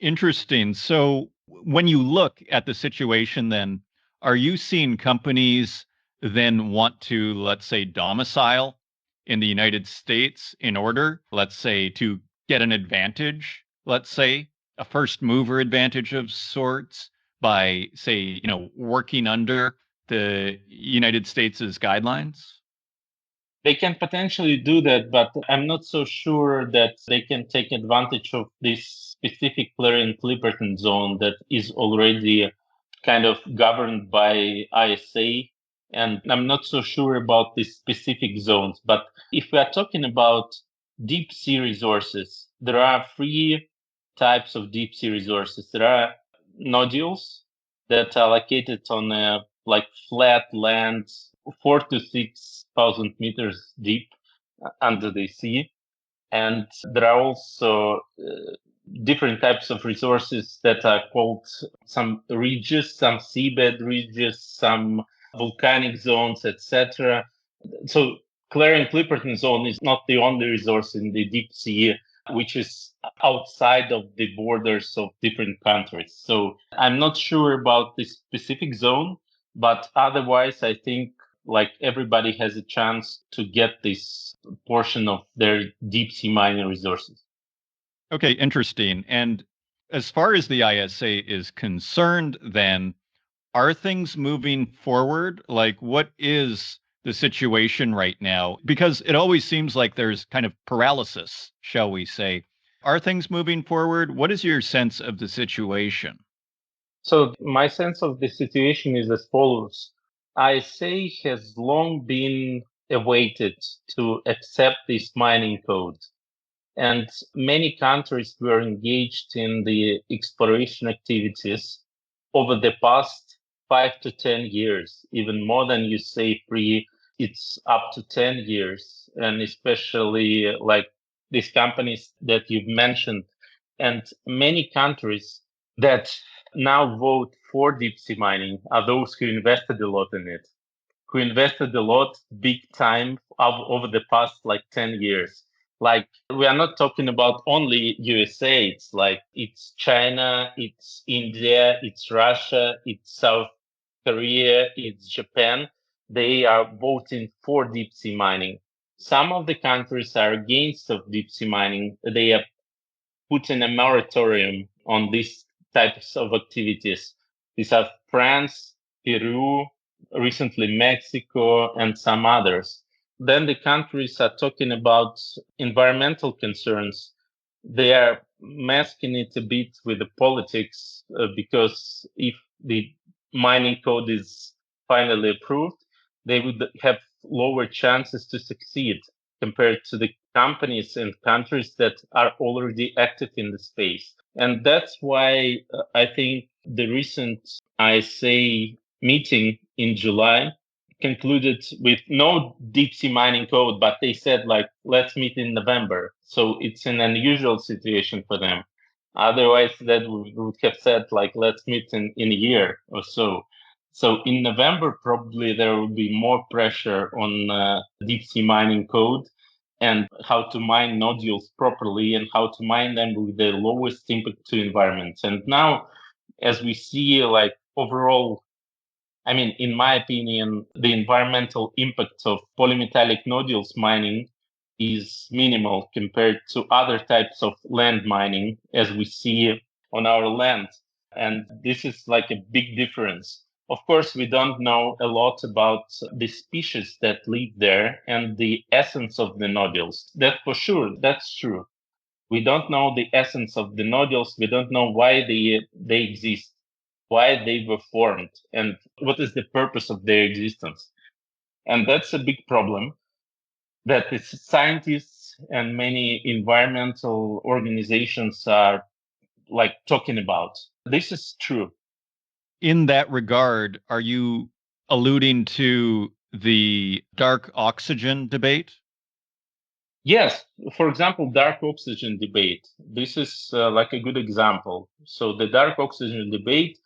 Interesting. So when you look at the situation, then are you seeing companies then want to, let's say, domicile in the United States in order, let's say, to get an advantage, let's say, a first mover advantage of sorts by, say, working under the United States' guidelines? They can potentially do that, but I'm not so sure that they can take advantage of this specific Clarion-Clipperton zone that is already kind of governed by ISA. And I'm not so sure about these specific zones. But if we are talking about deep sea resources, there are three types of deep sea resources. There are nodules that are located on like flat land, 4 to 6,000 meters deep under the sea. And there are also different types of resources that are called some ridges, some seabed ridges, some volcanic zones, etc. So Clarion-Clipperton zone is not the only resource in the deep sea, which is outside of the borders of different countries. So I'm not sure about this specific zone, but otherwise, I think like everybody has a chance to get this portion of their deep sea mining resources. Okay, interesting. And as far as the ISA is concerned, then are things moving forward? Like, what is the situation right now? Because it always seems like there's kind of paralysis, shall we say. Are things moving forward? What is your sense of the situation? So my sense of the situation is as follows. ISA has long been awaited to accept this mining code. And many countries were engaged in the exploration activities over the past 5 to 10 years, even more than you say free, it's up to 10 years. And especially like these companies that you've mentioned, and many countries that now vote for deep sea mining are those who invested a lot in it, who invested a lot big time over the past like 10 years. Like we are not talking about only USA, it's like it's China, it's India, it's Russia, it's South Korea, it's Japan. They are voting for deep sea mining. Some of the countries are against of deep sea mining. They are putting a moratorium on these types of activities. These are France, Peru, recently Mexico, and some others. Then the countries are talking about environmental concerns. They are masking it a bit with the politics because if the mining code is finally approved, they would have lower chances to succeed compared to the companies and countries that are already active in the space. And that's why I think the recent ISA meeting in July concluded with no deep sea mining code, but they said like, let's meet in November. So it's an unusual situation for them. Otherwise, that would have said like, let's meet in a year or so. So in November, probably there will be more pressure on deep sea mining code and how to mine nodules properly and how to mine them with the lowest impact to environment. And now, as we see, like overall, I mean, in my opinion, the environmental impact of polymetallic nodules mining is minimal compared to other types of land mining as we see on our land. And this is like a big difference. Of course, we don't know a lot about the species that live there and the essence of the nodules. That for sure, that's true. We don't know the essence of the nodules. We don't know why they exist, why they were formed, and what is the purpose of their existence. And that's a big problem that the scientists and many environmental organizations are like talking about. This is true. In that regard, are you alluding to the dark oxygen debate? Yes, for example, dark oxygen debate. This is like a good example. So the dark oxygen debate,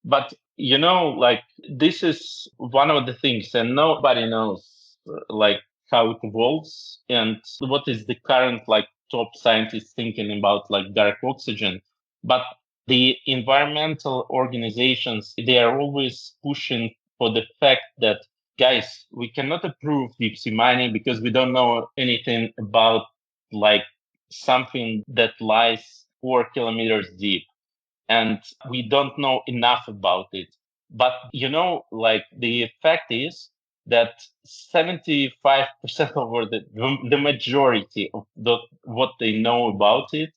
but like this is one of the things, and nobody knows like how it evolves and what is the current like top scientists thinking about like dark oxygen. But the environmental organizations, they are always pushing for the fact that, guys, we cannot approve deep sea mining because we don't know anything about like something that lies 4 kilometers deep, and we don't know enough about it. But like the fact is that 75% over the majority of what they know about it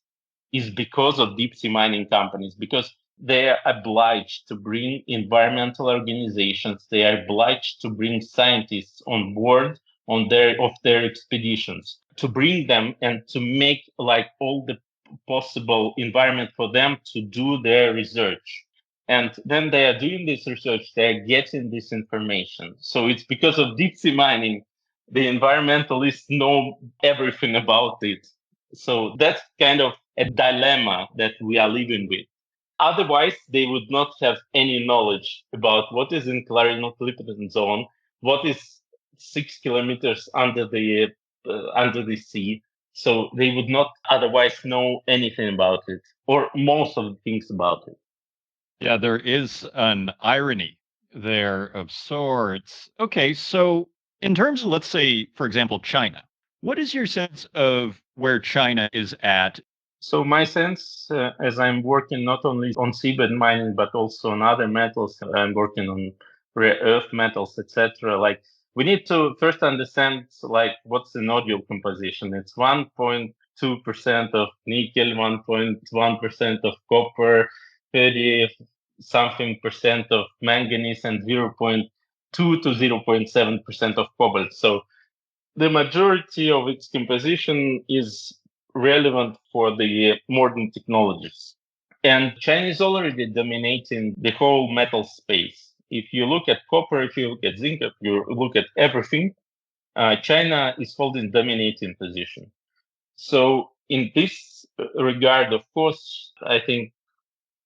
is because of deep sea mining companies, because they are obliged to bring environmental organizations, they are obliged to bring scientists on board on their expeditions, to bring them and to make like all the possible environment for them to do their research. And then they are doing this research, they are getting this information. So it's because of deep sea mining the environmentalists know everything about it. So that's kind of a dilemma that we are living with. Otherwise, they would not have any knowledge about what is in Clarinot-Lipton zone, what is 6 kilometers under the sea. So they would not otherwise know anything about it, or most of the things about it. Yeah, there is an irony there of sorts. Okay, so in terms of, let's say, for example, China, what is your sense of where China is at? So my sense, as I'm working not only on seabed mining but also on other metals, I'm working on rare earth metals, etc. Like we need to first understand like what's the nodule composition. It's 1.2% of nickel, 1.1% of copper, 30 something percent of manganese, and 0.2 to 0.7% of cobalt. So the majority of its composition is relevant for the modern technologies. And China is already dominating the whole metal space. If you look at copper, if you look at zinc, if you look at everything, China is holding dominating position. So in this regard, of course, I think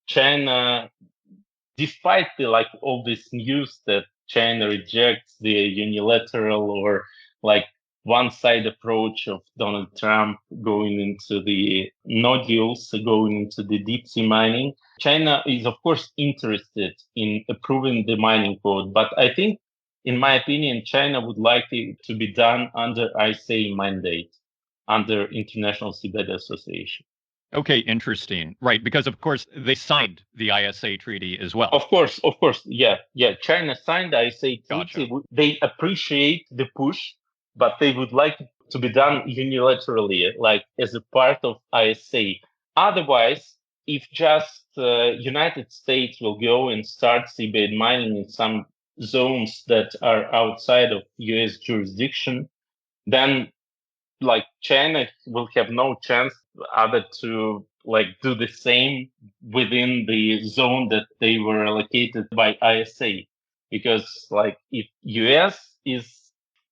China, despite like all this news that China rejects the unilateral or like one-side approach of Donald Trump going into the nodules, going into the deep sea mining, China is of course interested in approving the mining code. But I think, in my opinion, China would like it to be done under ISA mandate, under International Seabed Association. Okay, interesting. Right, because of course they signed the ISA treaty as well. Of course, yeah. China signed the ISA treaty. Gotcha. They appreciate the push, but they would like it to be done unilaterally, like as a part of ISA. Otherwise, if just United States will go and start seabed mining in some zones that are outside of US jurisdiction, then like China will have no chance other to like do the same within the zone that they were allocated by ISA, because like if US is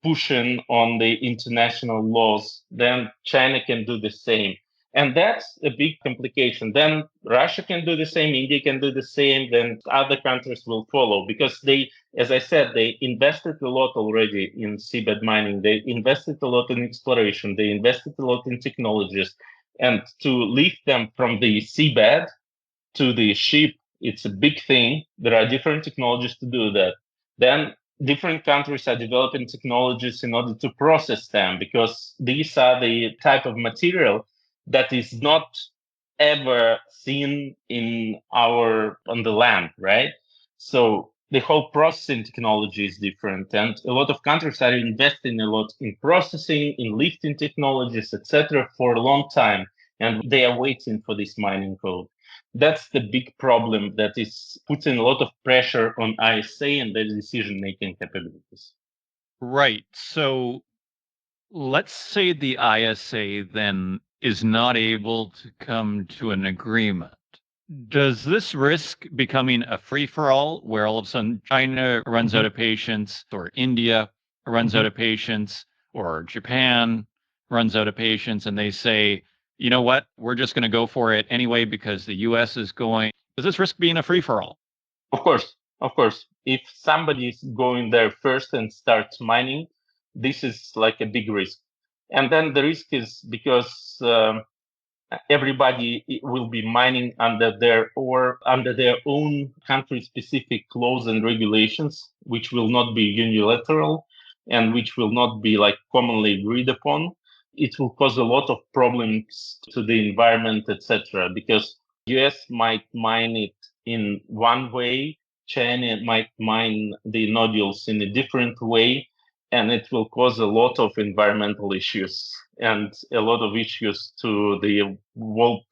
pushing on the international laws, then China can do the same. And that's a big complication. Then Russia can do the same, India can do the same, then other countries will follow because they, as I said, they invested a lot already in seabed mining. They invested a lot in exploration. They invested a lot in technologies. And to lift them from the seabed to the ship, it's a big thing. There are different technologies to do that. Then different countries are developing technologies in order to process them because these are the type of material that is not ever seen on the land, right? So the whole processing technology is different, and a lot of countries are investing a lot in processing, in lifting technologies, etc., for a long time, and they are waiting for this mining code. That's the big problem that is putting a lot of pressure on ISA and their decision-making capabilities. Right. So let's say the ISA then is not able to come to an agreement. Does this risk becoming a free for all where all of a sudden China runs out of patience, or India runs out of patience, or Japan runs out of patience, and they say, you know what, we're just going to go for it anyway because the US is going? Does this risk being a free for all? Of course. If somebody is going there first and starts mining, This is like a big risk. And then the risk is because everybody will be mining under their own country specific laws and regulations, which will not be unilateral and which will not be like commonly agreed upon. It will cause a lot of problems to the environment, etc. Because US might mine it in one way, China might mine the nodules in a different way, and it will cause a lot of environmental issues and a lot of issues to the world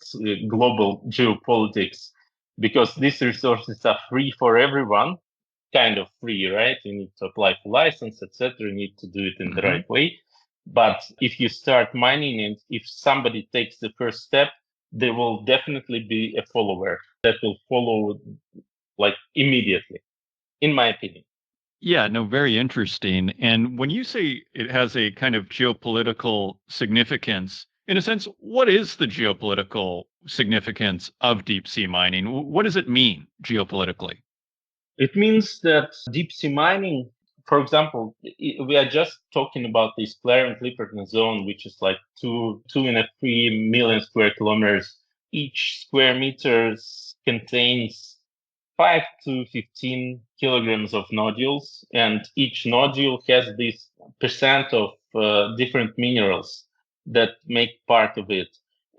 global geopolitics, because these resources are free for everyone, kind of free, right? You need to apply for license, etc. You need to do it in the right way. But if you start mining it, if somebody takes the first step, there will definitely be a follower that will follow like immediately, in my opinion. Yeah, no, very interesting. And when you say it has a kind of geopolitical significance, in a sense, what is the geopolitical significance of deep sea mining? What does it mean geopolitically? It means that deep sea mining, for example, we are just talking about this Clarion-Clipperton zone, which is like 2.5 million square kilometers. Each square meters contains 5 to 15 kilograms of nodules, and each nodule has this percent of different minerals that make part of it.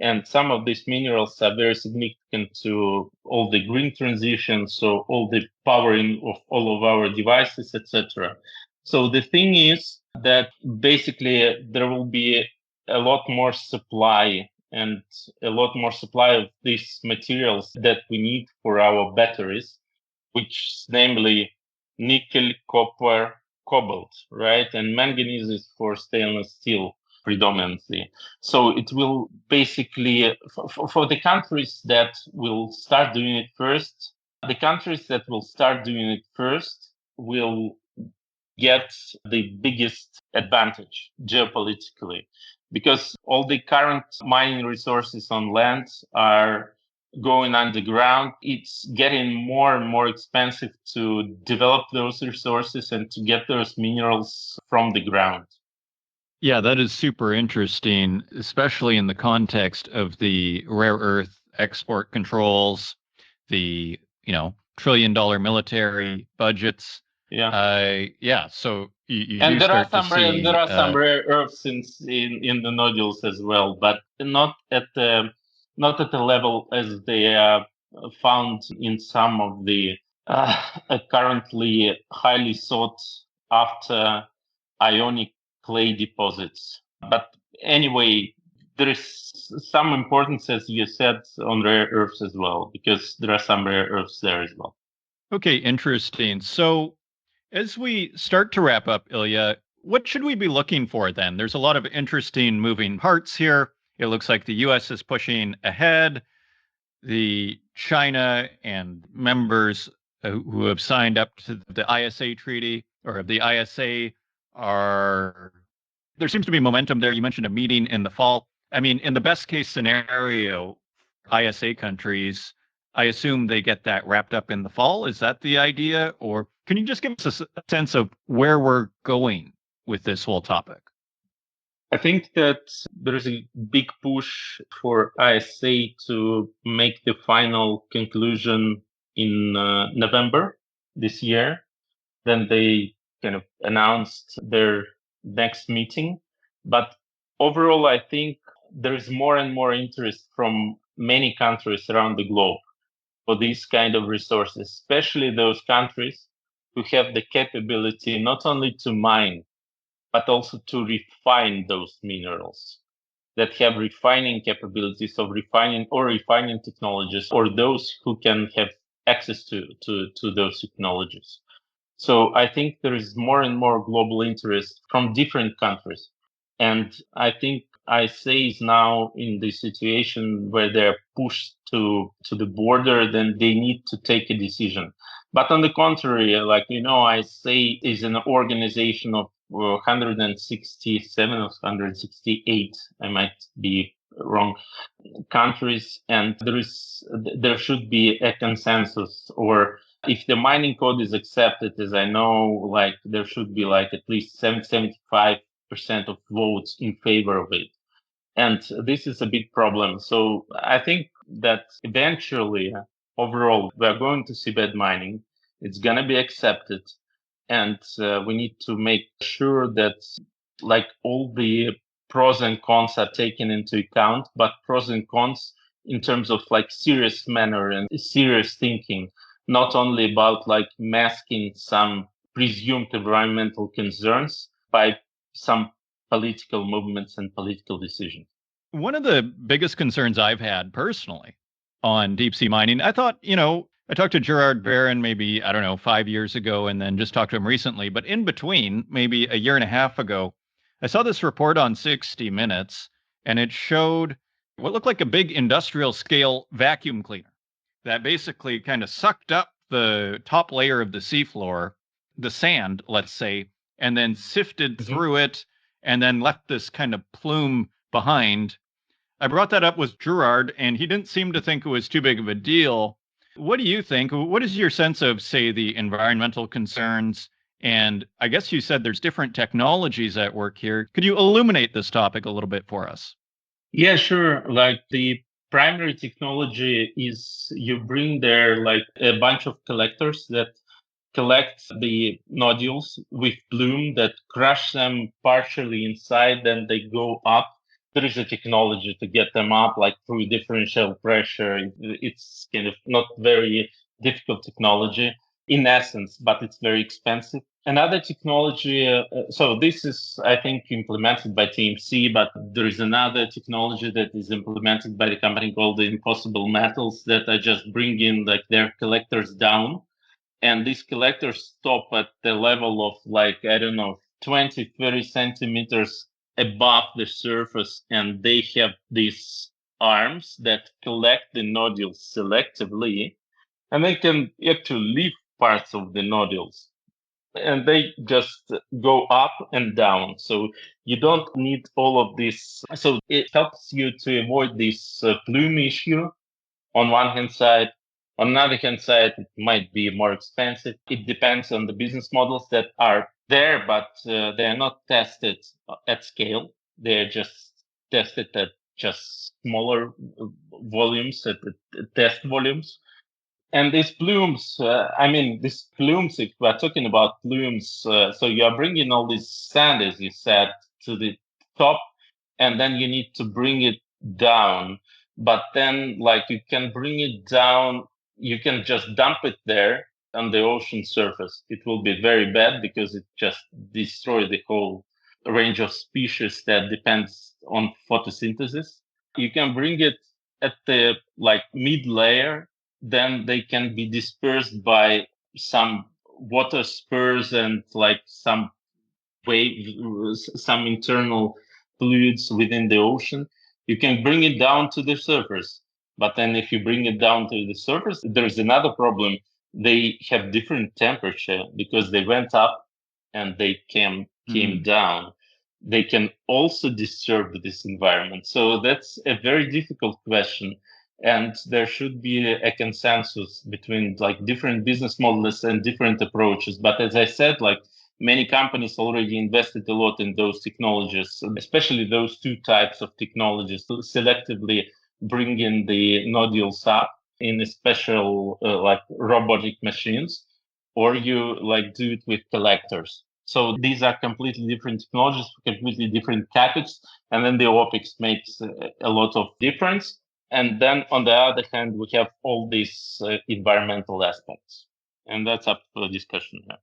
And some of these minerals are very significant to all the green transition, so all the powering of all of our devices, etc. So the thing is that basically there will be a lot more supply and a lot more supply of these materials that we need for our batteries, which namely nickel, copper, cobalt, right? And manganese is for stainless steel predominantly. So it will basically, for the countries that will start doing it first, the countries that will start doing it first will get the biggest advantage geopolitically, because all the current mining resources on land are going underground. It's getting more and more expensive to develop those resources and to get those minerals from the ground. Yeah, that is super interesting, especially in the context of the rare earth export controls, the, $1 trillion military budgets. Yeah. So you And do there are start to there see, are some rare earths in the nodules as well, but not at the level as they are found in some of the currently highly sought after ionic clay deposits. But anyway, there is some importance, as you said, on rare earths as well, because there are some rare earths there as well. okay, interesting. So as we start to wrap up, Ilya, what should we be looking for then? There's a lot of interesting moving parts here. It looks like the US is pushing ahead. The China and members who have signed up to the ISA treaty or the ISA are, there seems to be momentum there. You mentioned a meeting in the fall. I mean, in the best case scenario, ISA countries, I assume they get that wrapped up in the fall. Is that the idea? Or can you just give us a sense of where we're going with this whole topic? I think that there is a big push for ISA to make the final conclusion in November this year. Then they kind of announced their next meeting. But overall, I think there is more and more interest from many countries around the globe for these kind of resources, especially those countries who have the capability not only to mine, but also to refine those minerals, that have refining capabilities of refining technologies, or those who can have access to those technologies. So I think there is more and more global interest from different countries. And I think ISA is now in the situation where they're pushed to the border, then they need to take a decision. But on the contrary, ISA is an organization of 167 or 168, I might be wrong, countries, and there should be a consensus or If the mining code is accepted, as I know, like there should be like at least 75% of votes in favor of it. And this is a big problem. So I think that eventually, overall, we are going to seabed mining. It's going to be accepted. And we need to make sure that like all the pros and cons are taken into account, but pros and cons in terms of like serious manner and serious thinking, not only about like masking some presumed environmental concerns by some political movements and political decisions. One of the biggest concerns I've had personally on deep sea mining, I thought, I talked to Gerard Barron maybe, I don't know, 5 years ago, and then just talked to him recently. But in between, maybe a year and a half ago, I saw this report on 60 Minutes, and it showed what looked like a big industrial scale vacuum cleaner that basically kind of sucked up the top layer of the seafloor, the sand, let's say, and then sifted through it and then left this kind of plume behind. I brought that up with Gerard, and he didn't seem to think it was too big of a deal. What do you think? What is your sense of, say, the environmental concerns? And I guess you said there's different technologies at work here. Could you illuminate this topic a little bit for us? Yeah, sure. Like the primary technology is you bring there like a bunch of collectors that collect the nodules with plume that crush them partially inside, then they go up. There is a technology to get them up, like through differential pressure. It's kind of not very difficult technology in essence, but it's very expensive. Another technology, so this is, I think, implemented by TMC, but there is another technology that is implemented by the company called the Impossible Metals that are just bringing like their collectors down. And these collectors stop at the level of like, I don't know, 20, 30 centimeters above the surface. And they have these arms that collect the nodules selectively. And they can actually leave parts of the nodules. And they just go up and down. So you don't need all of this. So it helps you to avoid this plume issue on one hand side. On the other hand side, it might be more expensive. It depends on the business models that are there, but they are not tested at scale. They're just tested at just smaller volumes, at test volumes. And these plumes, if we're talking about plumes, so you are bringing all this sand, as you said, to the top, and then you need to bring it down. But then, like, you can bring it down, you can just dump it there on the ocean surface. It will be very bad because it just destroys the whole range of species that depends on photosynthesis. You can bring it at the like mid layer, then they can be dispersed by some water spurs and like some waves, some internal fluids within the ocean. You can bring it down to the surface. But then if you bring it down to the surface, there's another problem. They have different temperature because they went up and they came down. They can also disturb this environment. So that's a very difficult question. And there should be a consensus between like different business models and different approaches. But as I said, like many companies already invested a lot in those technologies, especially those two types of technologies, to selectively bring in the nodules up in a special like robotic machines, or you like do it with collectors. So these are completely different technologies, completely different CapEx, and then the OpEx makes a lot of difference. And then on the other hand, we have all these environmental aspects. And that's up for discussion here.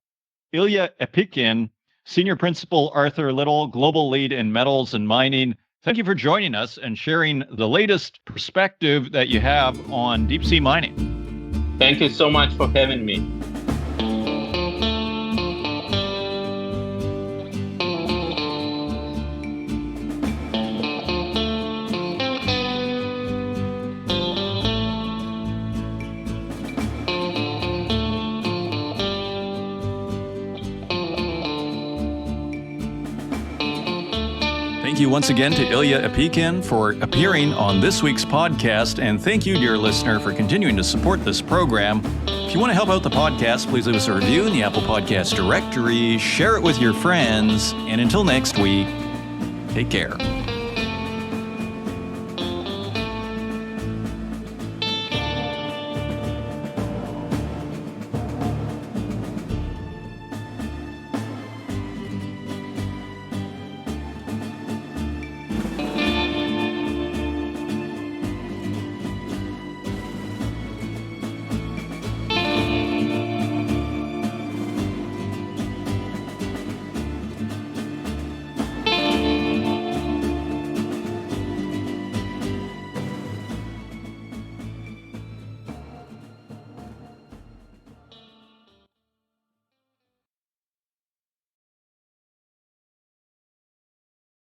Ilya Epikhin, Senior Principal Arthur Little, Global Lead in Metals and Mining. Thank you for joining us and sharing the latest perspective that you have on deep sea mining. Thank you so much for having me. Thank you once again to Ilya Epikhin for appearing on this week's podcast, and thank you, dear listener, for continuing to support this program. If you want to help out the podcast, please leave us a review in the Apple Podcast directory, share it with your friends, and until next week, take care.